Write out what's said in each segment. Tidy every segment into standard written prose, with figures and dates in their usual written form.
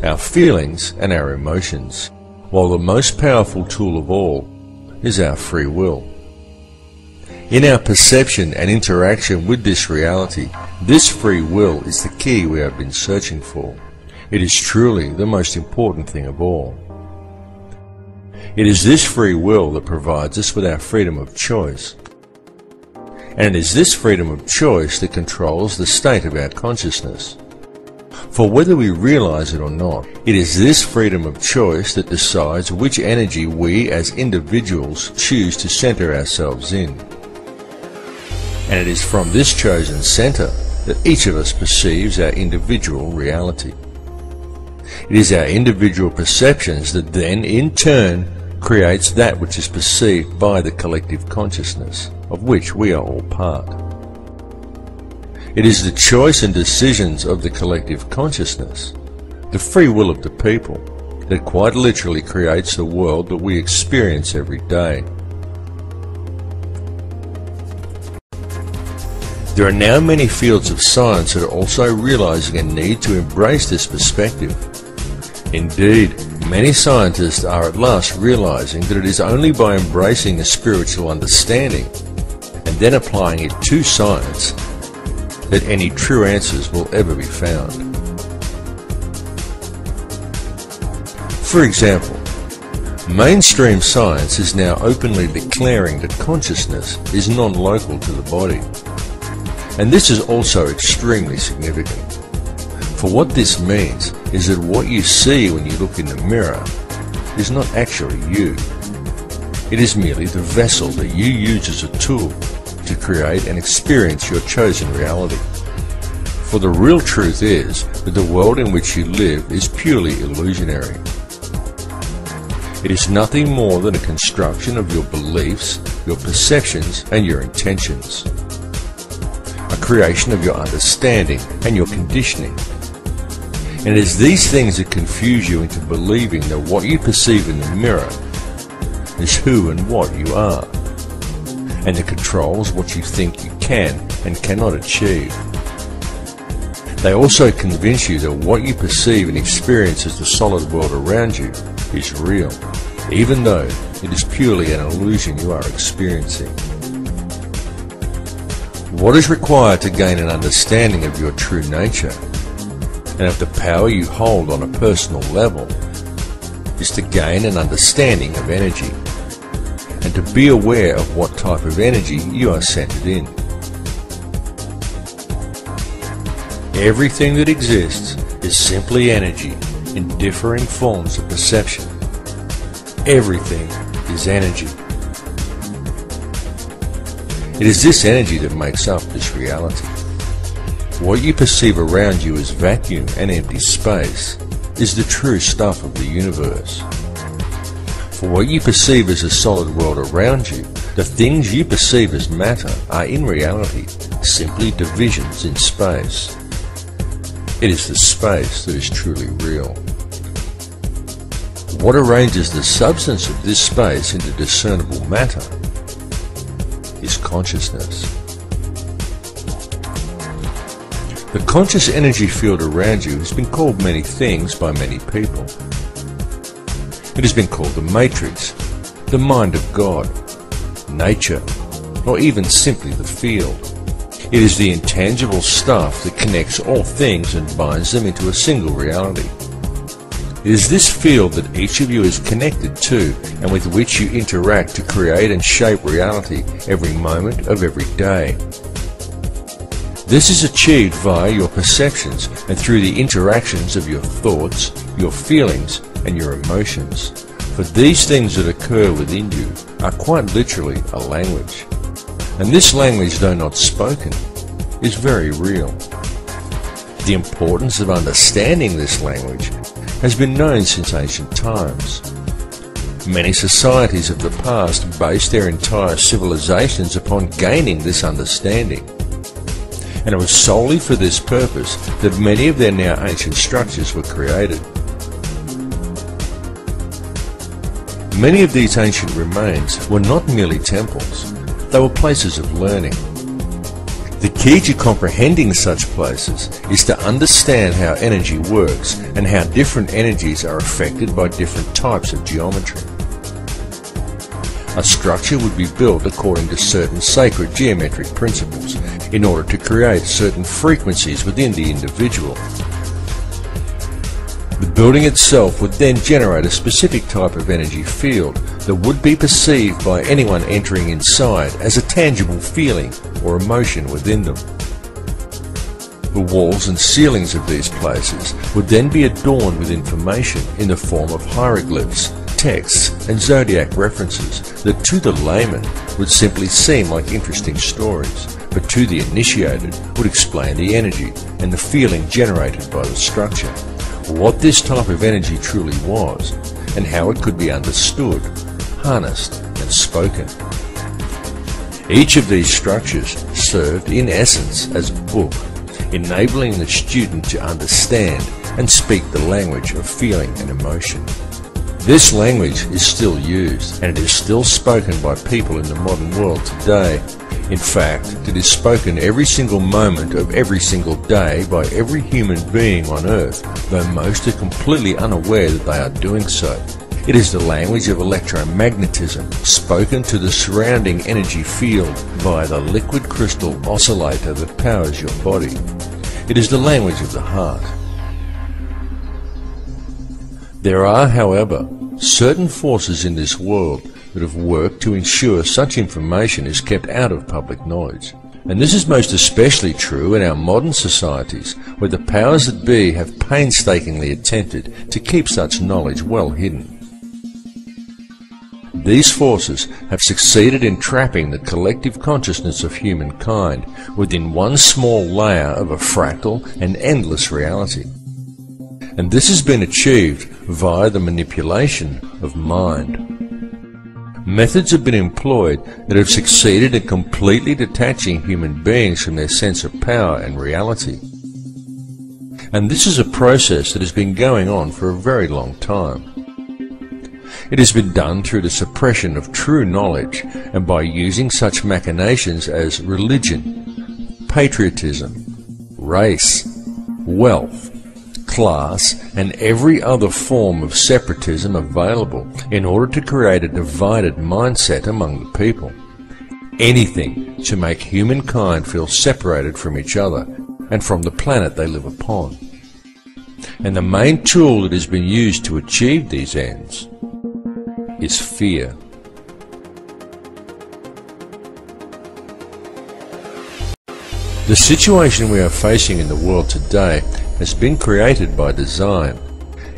our feelings and our emotions, while the most powerful tool of all is our free will. In our perception and interaction with this reality, this free will is the key we have been searching for. It is truly the most important thing of all. It is this free will that provides us with our freedom of choice. And it is this freedom of choice that controls the state of our consciousness. For whether we realize it or not, it is this freedom of choice that decides which energy we as individuals choose to center ourselves in. And it is from this chosen center that each of us perceives our individual reality. It is our individual perceptions that then, in turn, creates that which is perceived by the collective consciousness, of which we are all part. It is the choice and decisions of the collective consciousness, the free will of the people, that quite literally creates the world that we experience every day. There are now many fields of science that are also realizing a need to embrace this perspective. Indeed, many scientists are at last realizing that it is only by embracing a spiritual understanding and then applying it to science that any true answers will ever be found. For example, mainstream science is now openly declaring that consciousness is non-local to the body. And this is also extremely significant. For what this means is that what you see when you look in the mirror is not actually you. It is merely the vessel that you use as a tool to create and experience your chosen reality. For the real truth is that the world in which you live is purely illusionary. It is nothing more than a construction of your beliefs, your perceptions, and your intentions. A creation of your understanding and your conditioning. And it is these things that confuse you into believing that what you perceive in the mirror is who and what you are, and that controls what you think you can and cannot achieve. They also convince you that what you perceive and experience as the solid world around you is real, even though it is purely an illusion you are experiencing. What is required to gain an understanding of your true nature and of the power you hold on a personal level is to gain an understanding of energy and to be aware of what type of energy you are centered in. Everything that exists is simply energy in differing forms of perception. Everything is energy. It is this energy that makes up this reality. What you perceive around you as vacuum and empty space is the true stuff of the universe. For what you perceive as a solid world around you, the things you perceive as matter are in reality simply divisions in space. It is the space that is truly real. What arranges the substance of this space into discernible matter is consciousness. The conscious energy field around you has been called many things by many people. It has been called the matrix, the mind of God, nature, or even simply the field. It is the intangible stuff that connects all things and binds them into a single reality. It is this field that each of you is connected to and with which you interact to create and shape reality every moment of every day. This is achieved via your perceptions and through the interactions of your thoughts, your feelings, and your emotions. For these things that occur within you are quite literally a language. And this language, though not spoken, is very real. The importance of understanding this language has been known since ancient times. Many societies of the past based their entire civilizations upon gaining this understanding. And it was solely for this purpose that many of their now ancient structures were created. Many of these ancient remains were not merely temples, they were places of learning. The key to comprehending such places is to understand how energy works and how different energies are affected by different types of geometry. A structure would be built according to certain sacred geometric principles in order to create certain frequencies within the individual. The building itself would then generate a specific type of energy field that would be perceived by anyone entering inside as a tangible feeling or emotion within them. The walls and ceilings of these places would then be adorned with information in the form of hieroglyphs, texts and zodiac references that to the layman would simply seem like interesting stories, but to the initiated would explain the energy and the feeling generated by the structure, what this type of energy truly was, and how it could be understood, harnessed and spoken. Each of these structures served in essence as a book, enabling the student to understand and speak the language of feeling and emotion. This language is still used, and it is still spoken by people in the modern world today. In fact, it is spoken every single moment of every single day by every human being on earth, though most are completely unaware that they are doing so. It is the language of electromagnetism, spoken to the surrounding energy field via the liquid crystal oscillator that powers your body. It is the language of the heart. There are, however, certain forces in this world that have worked to ensure such information is kept out of public knowledge. And this is most especially true in our modern societies, where the powers that be have painstakingly attempted to keep such knowledge well hidden. These forces have succeeded in trapping the collective consciousness of humankind within one small layer of a fractal and endless reality. And this has been achieved via the manipulation of mind. Methods have been employed that have succeeded in completely detaching human beings from their sense of power and reality. And this is a process that has been going on for a very long time. It has been done through the suppression of true knowledge and by using such machinations as religion, patriotism, race, wealth, class, and every other form of separatism available in order to create a divided mindset among the people. Anything to make humankind feel separated from each other and from the planet they live upon. And the main tool that has been used to achieve these ends is fear. The situation we are facing in the world today has been created by design,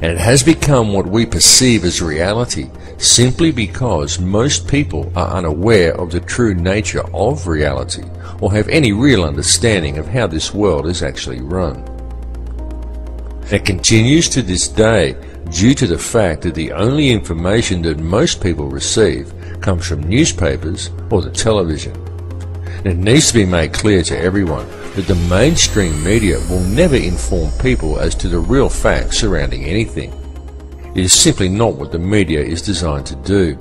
and it has become what we perceive as reality simply because most people are unaware of the true nature of reality or have any real understanding of how this world is actually run. It continues to this day due to the fact that the only information that most people receive comes from newspapers or the television. It needs to be made clear to everyone that the mainstream media will never inform people as to the real facts surrounding anything. It is simply not what the media is designed to do.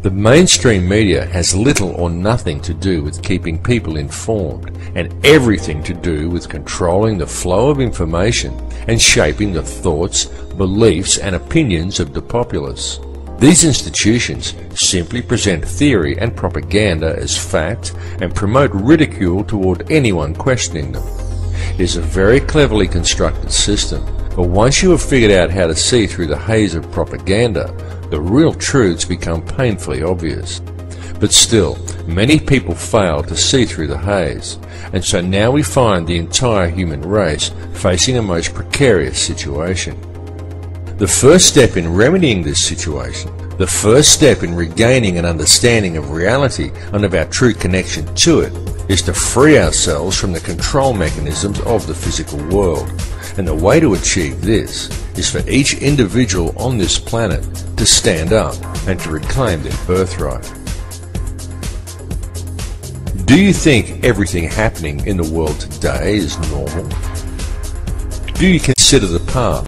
The mainstream media has little or nothing to do with keeping people informed, and everything to do with controlling the flow of information and shaping the thoughts, beliefs and opinions of the populace. These institutions simply present theory and propaganda as fact and promote ridicule toward anyone questioning them. It is a very cleverly constructed system, but once you have figured out how to see through the haze of propaganda, the real truths become painfully obvious. But still, many people fail to see through the haze, and so now we find the entire human race facing a most precarious situation. The first step in remedying this situation, the first step in regaining an understanding of reality and of our true connection to it, is to free ourselves from the control mechanisms of the physical world. And the way to achieve this is for each individual on this planet to stand up and to reclaim their birthright. Do you think everything happening in the world today is normal? Do you consider the past